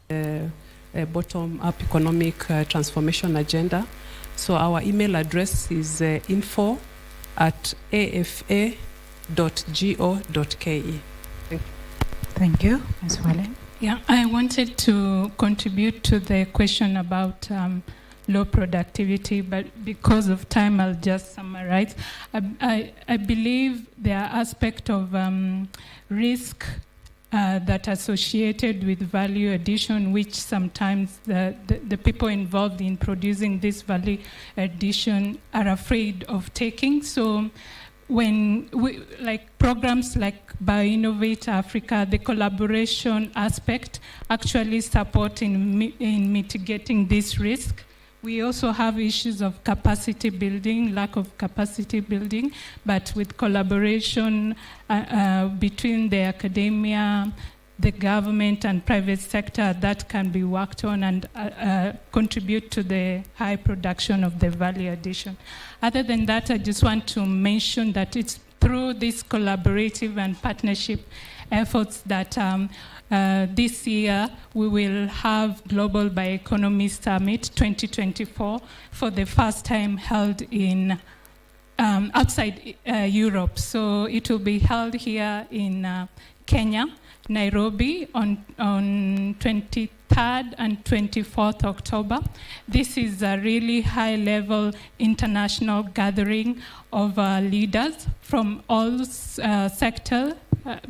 bottom-up economic transformation agenda. So our email address is info@afa.go.ke. Thank you, Ms. Wale. Yeah, I wanted to contribute to the question about low productivity, but because of time, I'll just summarize. I believe there are aspects of risk that are associated with value addition, which sometimes the people involved in producing this value addition are afraid of taking. So when we, like programs like BioInnovate Africa, the collaboration aspect actually support in mitigating this risk. We also have issues of capacity building, lack of capacity building, but with collaboration between the academia, the government and private sector, that can be worked on and contribute to the high production of the value addition. Other than that, I just want to mention that it's through this collaborative and partnership efforts that this year we will have Global Bioeconomy Summit 2024 for the first time held in outside Europe. So it will be held here in Kenya, Nairobi on 23rd and 24th October. This is a really high-level international gathering of leaders from all sectors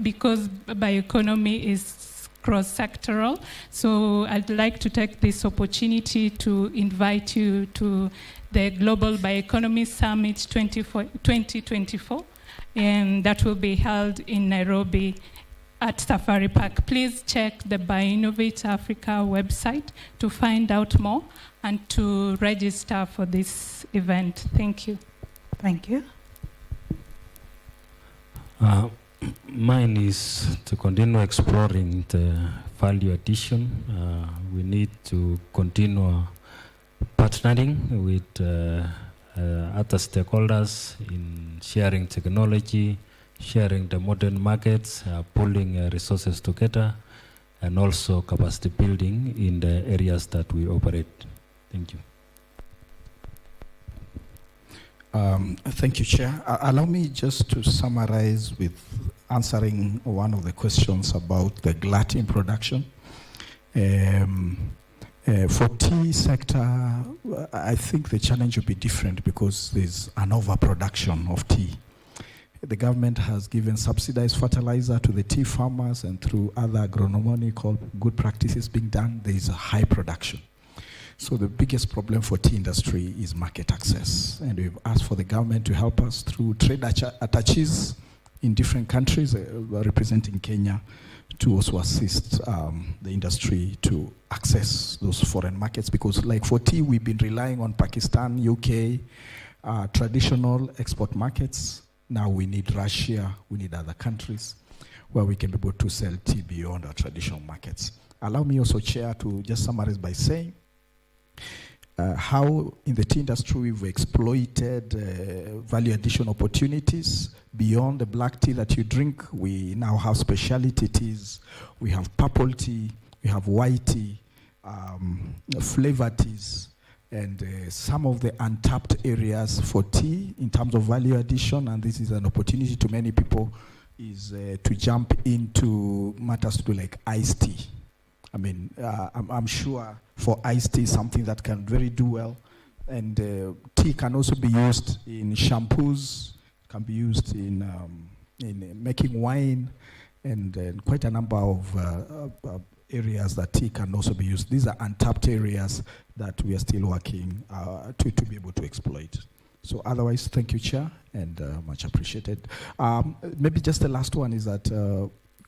because bioeconomy is cross-sectoral. So I'd like to take this opportunity to invite you to the Global Bioeconomy Summit 2024, and that will be held in Nairobi at Safari Park. Please check the BioInnovate Africa website to find out more and to register for this event. Thank you. Thank you. Mine is to continue exploring the value addition. We need to continue partnering with other stakeholders in sharing technology, sharing the modern markets, pulling resources together, and also capacity building in the areas that we operate. Thank you. Thank you, Chair. Allow me just to summarize with answering one of the questions about the glut in production. For tea sector, I think the challenge will be different because there's an overproduction of tea. The government has given subsidized fertilizer to the tea farmers, and through other agronomical good practices being done, there is a high production. So the biggest problem for tea industry is market access. And we've asked for the government to help us through trade attaches in different countries representing Kenya to also assist the industry to access those foreign markets. Because like for tea, we've been relying on Pakistan, UK, traditional export markets. Now we need Russia, we need other countries where we can be able to sell tea beyond our traditional markets. Allow me also, Chair, to just summarize by saying how in the tea industry we've exploited value addition opportunities beyond the black tea that you drink. We now have specialty teas, we have purple tea, we have white tea, flavor teas, and some of the untapped areas for tea in terms of value addition, and this is an opportunity to many people, is to jump into matters to do like iced tea. I mean, I'm sure for iced tea, something that can very do well. And tea can also be used in shampoos, can be used in making wine, and quite a number of areas that tea can also be used. These are untapped areas that we are still working to be able to exploit. So otherwise, thank you, Chair, and much appreciated. Maybe just the last one is that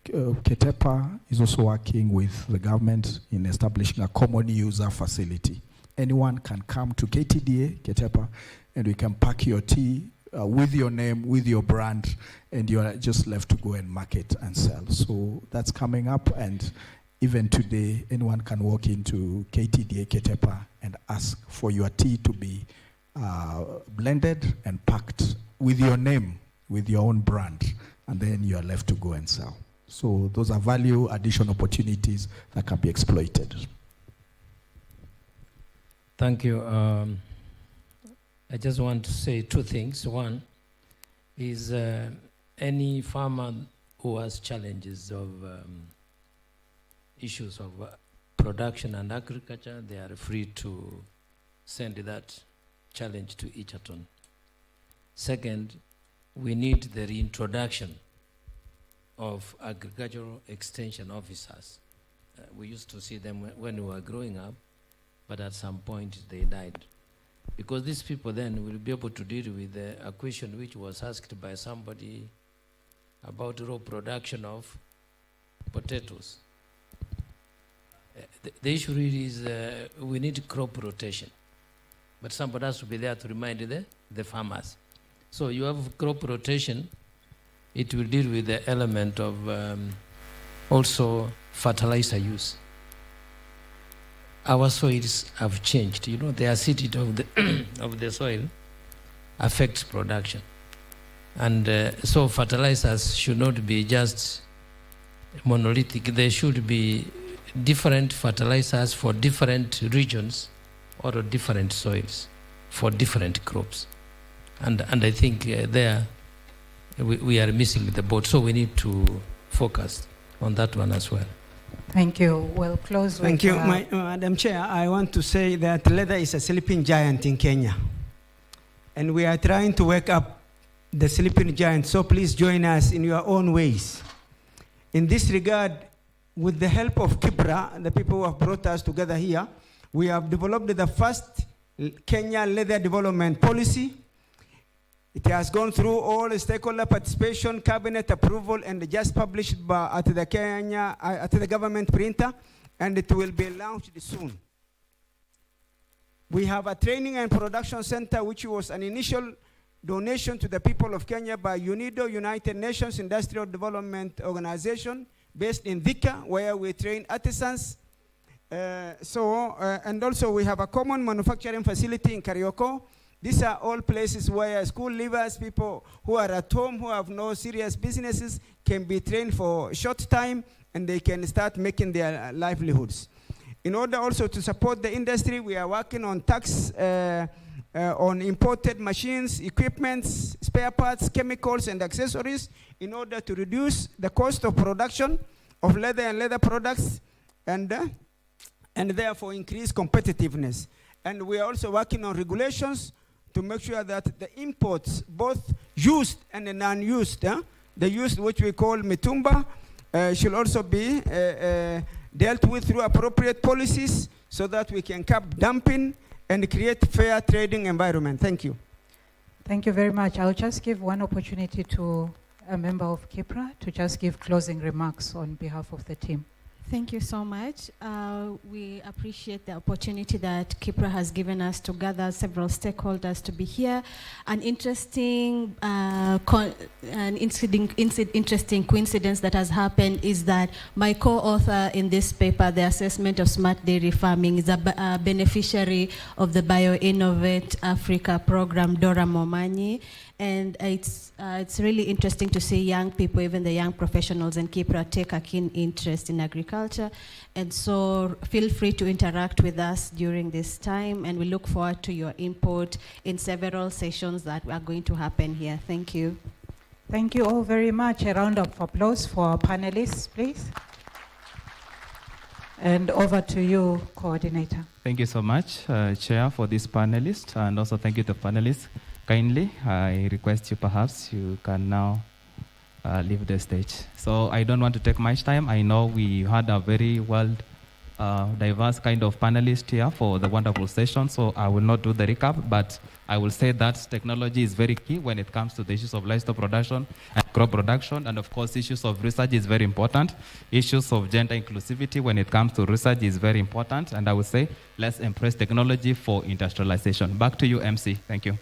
KIPPRA is also working with the government in establishing a common user facility. Anyone can come to KIPPRA, and we can pack your tea with your name, with your brand, and you are just left to go and market and sell. So that's coming up, and even today, anyone can walk into KIPPRA and ask for your tea to be blended and packed with your name, with your own brand, and then you are left to go and sell. So those are value addition opportunities that can be exploited. Thank you. I just want to say two things. One is any farmer who has challenges of issues of production and agriculture, they are free to send that challenge to Egerton. Second, we need the reintroduction of agricultural extension officers. We used to see them when we were growing up, but at some point they died. Because these people then will be able to deal with a question which was asked by somebody about raw production of potatoes. The issue really is we need crop rotation, but somebody has to be there to remind the farmers. So you have crop rotation, it will deal with the element of also fertilizer use. Our soils have changed. You know, the acidity of the of the soil affects production. And so fertilizers should not be just monolithic. There should be different fertilizers for different regions or different soils for different crops. And I think there we are missing the boat. So we need to focus on that one as well. Thank you. We'll close Thank with... you, Madam Chair. I want to say that leather is a sleeping giant in Kenya. And we are trying to wake up the sleeping giant, so please join us in your own ways. In this regard, with the help of KIPPRA, the people who have brought us together here, we have developed the first Kenya leather development policy. It has gone through all stakeholder participation, cabinet approval, and just published at the government printer, and it will be launched soon. We have a training and production center, which was an initial donation to the people of Kenya by UNIDO, United Nations Industrial Development Organization, based in Thika, where we train artisans. And also we have a common manufacturing facility in Karioko. These are all places where school leavers, people who are at home, who have no serious businesses, can be trained for a short time, and they can start making their livelihoods. In order also to support the industry, we are working on tax on imported machines, equipments, spare parts, chemicals, and accessories in order to reduce the cost of production of leather and leather products, and therefore increase competitiveness. And we are also working on regulations to make sure that the imports, both used and non-used, the used, which we call mitumba, should also be dealt with through appropriate policies so that we can cap dumping and create fair trading environment. Thank you. Thank you very much. I'll just give one opportunity to a member of KIPPRA to just give closing remarks on behalf of the team. Thank you so much. We appreciate the opportunity that KIPPRA has given us to gather several stakeholders to be here. An interesting interesting coincidence that has happened is that my co-author in this paper, The Assessment of Smart Dairy Farming, is a beneficiary of the BioInnovate Africa program, Dora Momanyi. And it's really interesting to see young people, even the young professionals in KIPPRA, take a keen interest in agriculture. And so feel free to interact with us during this time, and we look forward to your input in several sessions that are going to happen here. Thank you. Thank you all very much. A round of applause for our panelists, please. And over to you, Coordinator. Thank you so much, Chair, for this panelist, and also thank you to panelists. Kindly, I request you perhaps you can now leave the stage. So I don't want to take much time. I know we had a very diverse kind of panelists here for the wonderful session, so I will not do the recap, but I will say that technology is very key when it comes to the issues of livestock production and crop production, and of course issues of research is very important. Issues of gender inclusivity when it comes to research is very important, and I would say let's embrace technology for industrialization. Back to you, MC. Thank you.